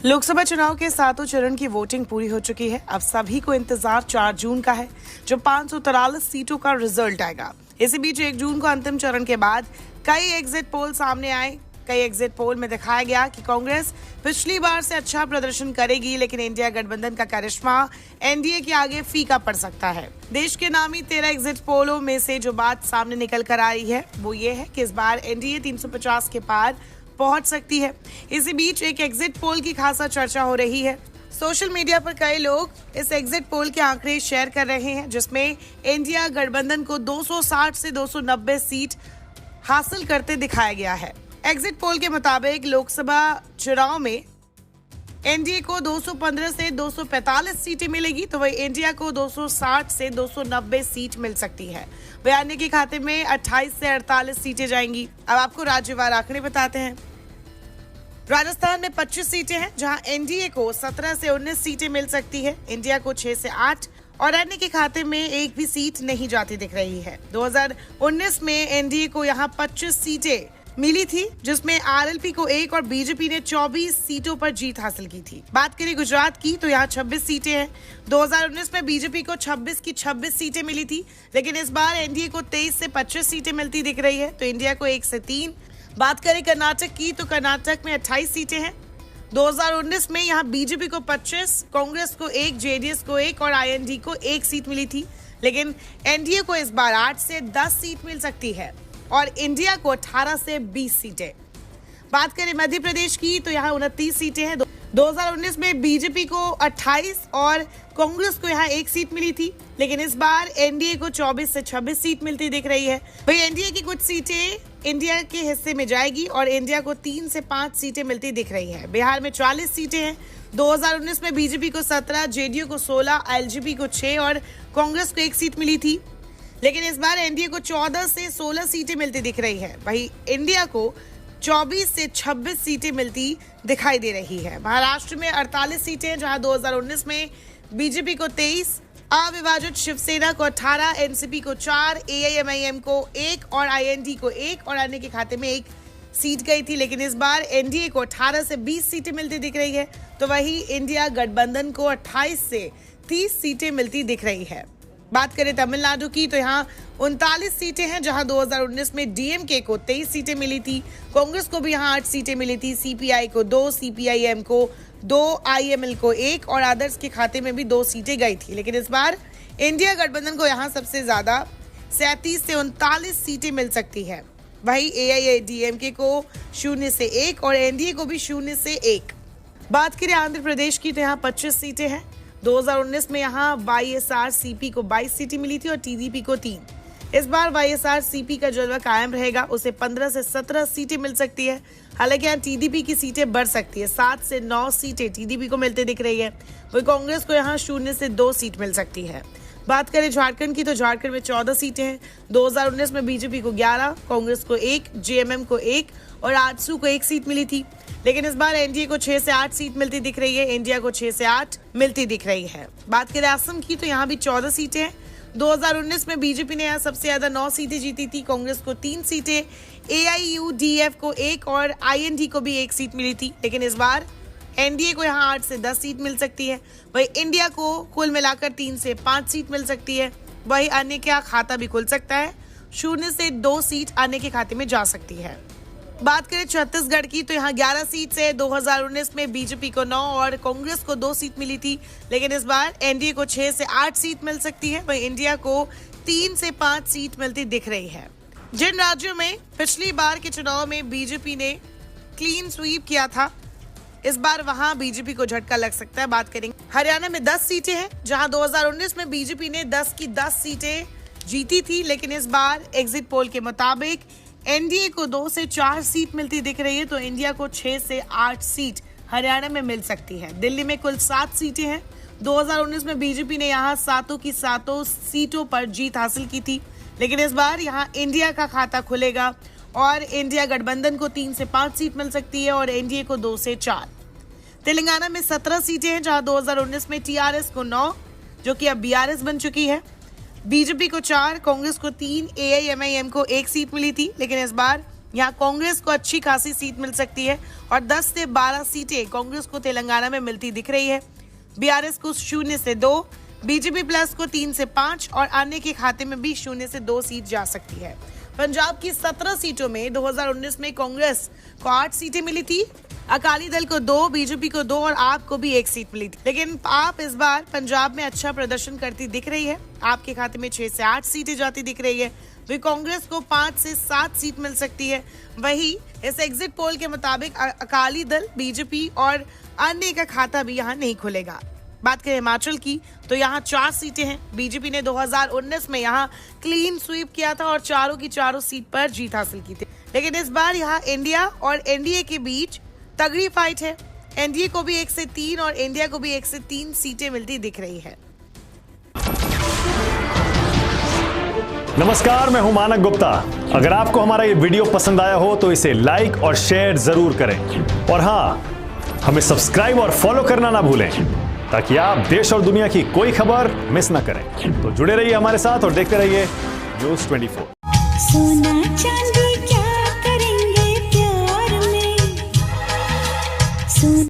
लोकसभा चुनाव के सातों चरण की वोटिंग पूरी हो चुकी है। अब सभी को इंतजार 4 जून का है, जब 543 सीटों का रिजल्ट आएगा। इसी बीच 1 जून को अंतिम चरण के बाद कई एग्जिट पोल सामने आए। कई एग्जिट पोल में दिखाया गया कि कांग्रेस पिछली बार से अच्छा प्रदर्शन करेगी, लेकिन इंडिया गठबंधन का करिश्मा एनडीए के आगे फीका पड़ सकता है। देश के नामी 13 एग्जिट पोलों में से जो बात सामने निकल कर आ रही है वो ये है कि इस बार एनडीए 350 के पार पहुंच सकती है। इसी बीच एक एग्जिट पोल की खासा चर्चा हो रही है। सोशल मीडिया पर कई लोग इस एग्जिट पोल के आंकड़े शेयर कर रहे हैं, जिसमें इंडिया गठबंधन को 260 से 290 सीट हासिल करते दिखाया गया है। एग्जिट पोल के मुताबिक लोकसभा चुनाव में एनडीए को 215 से 245 सीटें मिलेगी, तो वही इंडिया को 260 से 290 सीट मिल सकती है। अन्य के खाते में 28 से 48 सीटें जाएंगी। अब आपको राज्यवार आंकड़े बताते हैं। राजस्थान में 25 सीटें हैं, जहां एनडीए को 17 से 19 सीटें मिल सकती है, इंडिया को 6 से 8 और अन्य के खाते में एक भी सीट नहीं जाती दिख रही है। 2019 में एनडीए को यहां 25 सीटें मिली थी, जिसमें आरएलपी को 1 और बीजेपी ने 24 सीटों पर जीत हासिल की थी। बात करें गुजरात की, तो यहाँ 26 सीटें हैं। 2019 में बीजेपी को 26 की 26 सीटें मिली थी, लेकिन इस बार एनडीए को 23 से 25 सीटें मिलती दिख रही है, तो इंडिया को 1 से 3। बात करें कर्नाटक की, तो कर्नाटक में 28 सीटें हैं। 2019 में यहाँ बीजेपी को 25, कांग्रेस को 1, जेडीएस को 1 और आईएनडी को 1 सीट मिली थी, लेकिन एनडीए को इस बार 8 से 10 सीट मिल सकती है और इंडिया को 18 से 20 सीटें। बात करें मध्य प्रदेश की, तो यहाँ 29 सीटें हैं। 2019 में बीजेपी को 28 और कांग्रेस को यहाँ 1 सीट मिली थी, लेकिन इस बार एनडीए को 24 से 26 सीट मिलती दिख रही है। वही एनडीए की कुछ सीटें इंडिया के हिस्से में जाएगी और इंडिया को 3 से 5 सीटें मिलती दिख रही है। बिहार में 40 सीटें हैं। 2019 में बीजेपी को 17, जेडीयू को 16, एलजेपी को 6 और कांग्रेस को 1 सीट मिली थी, लेकिन इस बार एनडीए को 14 से 16 सीटें मिलती दिख रही है। वहीं इंडिया को 24 से 26 सीटें मिलती दिखाई दे रही है। महाराष्ट्र में 48 सीटें, जहां 2019 में बीजेपी को 23, अविभाजित शिवसेना को 18, एनसीपी को 4, एआईएमआईएम को 1 और आईएनडी को 1 और अन्य के खाते में 1 सीट गई थी, लेकिन इस बार एनडीए को 18 से 20 सीटें मिलती दिख रही है, तो वही इंडिया गठबंधन को 28 से 30 सीटें मिलती दिख रही है। बात करें तमिलनाडु की, तो यहाँ 39 सीटें हैं, जहां 2019 में डीएमके को 23 सीटें मिली थी, कांग्रेस को भी यहाँ 8 सीटें मिली थी, सीपीआई को 2, सीपीआईएम को 2, आईएमएल को 1 और अदर्स के खाते में भी 2 सीटें गई थी, लेकिन इस बार इंडिया गठबंधन को यहाँ सबसे ज्यादा 37 से 39 सीटें मिल सकती है। वही एआईएडीएमके को 0 से 1 और एनडीए को भी 0 से 1। बात करें आंध्र प्रदेश की, तो यहाँ 25 सीटें हैं। 2019 में यहाँ वाईएसआरसीपी को 22 सीटें मिली थी और टीडीपी को 3। इस बार वाईएसआरसीपी का जलवा कायम रहेगा, उसे 15 से 17 सीटें मिल सकती है। हालांकि यहाँ टीडीपी की सीटें बढ़ सकती है, 7 से 9 सीटें टीडीपी को मिलते दिख रही है। वही कांग्रेस को यहाँ 0 से 2 सीट मिल सकती है। बात करें झारखंड की, तो झारखंड में 14 सीटें हैं। 2019 में बीजेपी को 11, कांग्रेस को 1, जेएमएम को 1 और आजसू को 1 सीट मिली थी, लेकिन इस बार एनडीए को 6 से 8 सीट मिलती दिख रही है, इंडिया को 6 से 8 मिलती दिख रही है। बात करें असम की, तो यहाँ भी 14 सीटें हैं। 2019 में बीजेपी ने यहाँ सबसे ज्यादा 9 सीटें जीती थी, कांग्रेस को 3 सीटें, एआईयूडीएफ को 1 और आईएनडी को भी 1 सीट मिली थी, लेकिन इस बार एनडीए को यहाँ 8 से 10 सीट मिल सकती है। वही इंडिया को कुल मिलाकर 3 से 5 सीट मिल सकती है। वही अन्य का खाता भी खुल सकता है, 0 से 2 सीट अन्य के खाते में जा सकती है। बात करें छत्तीसगढ़ की, तो यहाँ 11 सीट से 2019 में बीजेपी को 9 और कांग्रेस को 2 सीट मिली थी, लेकिन इस बार एनडीए को 6 से 8 सीट मिल सकती है। वही इंडिया को 3 से 5 सीट मिलती दिख रही है। जिन राज्यों में पिछली बार के चुनाव में बीजेपी ने क्लीन स्वीप किया था, इस बार वहां बीजेपी को झटका लग सकता है। बात करेंगे हरियाणा में 10 सीटें हैं, जहां 2019 में बीजेपी ने 10 की 10 सीटें जीती थी, लेकिन इस बार एग्जिट पोल के मुताबिक एनडीए को 2 से 4 सीट मिलती दिख रही है, तो इंडिया को 6 से 8 सीट हरियाणा में मिल सकती है। दिल्ली में कुल 7 सीटें हैं। 2019 में बीजेपी ने यहाँ 7 की 7 सीटों पर जीत हासिल की थी, लेकिन इस बार यहाँ इंडिया का खाता खुलेगा और इंडिया गठबंधन को 3 से 5 सीट मिल सकती है और एनडीए को 2 से 4। तेलंगाना में 17 सीटें हैं, जहां 2019 में टीआरएस को 9, जो कि अब बीआरएस बन चुकी है, बीजेपी को 4, कांग्रेस को 3, एआईएमआईएम को 1 सीट मिली थी, लेकिन इस बार यहाँ कांग्रेस को अच्छी खासी सीट मिल सकती है और 10 से 12 सीटें कांग्रेस को तेलंगाना में मिलती दिख रही है। बीआरएस को 0 से 2, बीजेपी प्लस को 3 से 5 और अन्य के खाते में भी 0 से 2 सीट जा सकती है। पंजाब की 17 सीटों में 2019 में कांग्रेस को 8 सीटें मिली थी, अकाली दल को 2, बीजेपी को 2 और आप को भी 1 सीट मिली थी। लेकिन आप इस बार पंजाब में अच्छा प्रदर्शन करती दिख रही है। आपके खाते में 6 से 8 सीटें जाती दिख रही है। वही कांग्रेस को 5 से 7 सीट मिल सकती है। वही इस एग्जिट पोल के मुताबिक अकाली दल, बीजेपी और अन्य का खाता भी यहाँ नहीं खुलेगा। बात करें हिमाचल की तो यहाँ 4 सीटें हैं। बीजेपी ने 2019 में यहाँ क्लीन स्वीप किया था और चारों की चारों सीट पर जीत हासिल की थी। लेकिन इस बार यहाँ इंडिया और एनडीए के बीच तगड़ी फाइट है। एनडीए को भी 1 से 3 और इंडिया को भी 1 से 3 सीटें मिलती दिख रही है। नमस्कार, मैं हूं मानक गुप्ता। अगर आपको हमारा ये वीडियो पसंद आया हो तो इसे लाइक और शेयर जरूर करें और हाँ, हमें सब्सक्राइब और फॉलो करना ना भूलें ताकि आप देश और दुनिया की कोई खबर मिस ना करें। तो जुड़े रहिए हमारे साथ और देखते रहिए न्यूज़ 24।